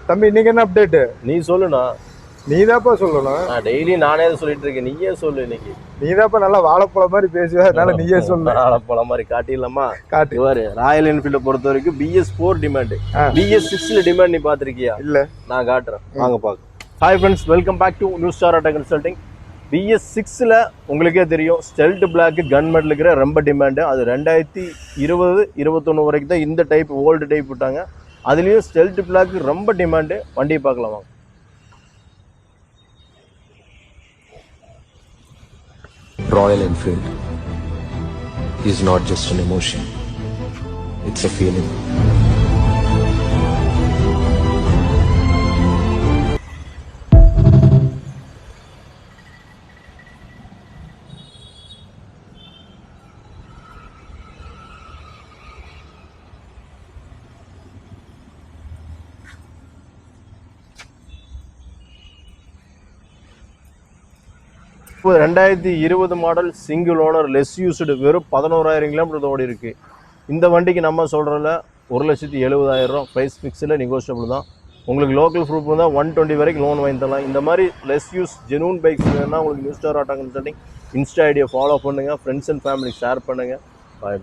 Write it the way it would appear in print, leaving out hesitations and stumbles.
தம்பி இன்னைக்கு என்ன அப்டேட்? நீ சொல்லுண்ணா. நீதாப்பா சொல்லணும். டெய்லி நானே சொல்லிட்டு இருக்கேன், நீயே சொல்லு. இன்னைக்கு நீதாப்பா நல்லா வாழைப்பழம் மாதிரி பேசுவ, அதனால நீயே சொல்லு. வாழைப்பழம் மாதிரி காட்டிடலாமா? காட்டு. ராயல் என்ஃபீல்ட பொறுத்த வரைக்கும் BS4 டிமாண்ட், BS6ல டிமாண்ட் நீ பாத்திருக்கியா? இல்ல. நான் காட்டுறேன், வாங்க பாக்க. Hi friends, welcome back to new star auto consulting. BS6ல உங்களுக்கே தெரியும், ஸ்டெல்ட் பிளாக் கன் மெடல் இருக்கிற ரொம்ப டிமாண்டு. அது 2020-21 வரைக்கும் தான் இந்த டைப் ஓல்டு டைப் விட்டாங்க. அதுலேயும் ஸ்டெல்ட் பிளாக் ரொம்ப டிமாண்டு. வண்டியை பார்க்கலாம் வாங்க. Royal Enfield is not just an emotion, it's a feeling. இப்போ 2020 model single owner less used, வெறும் 11,000 கிலோமீட்டர் ஓடி இருக்கு. இந்த வண்டிக்கு நம்ம சொல்கிறதுல 1,70,000 ப்ரைஸ் ஃபிக்ஸில் நெகோஷியபிள் தான். உங்களுக்கு லோக்கல் ப்ரூஃப் தான் 120 வரைக்கும் லோன் வாங்கி தரலாம். இந்த மாதிரி லெஸ் யூஸ் ஜெனூன் பைக்ஸ் வேணும்னா உங்களுக்கு new star auto consulting Insta ஐடியை ஃபாலோ பண்ணுங்கள், ஃப்ரெண்ட்ஸ் அண்ட் ஃபேமிலி ஷேர் பண்ணுங்கள். பாய்.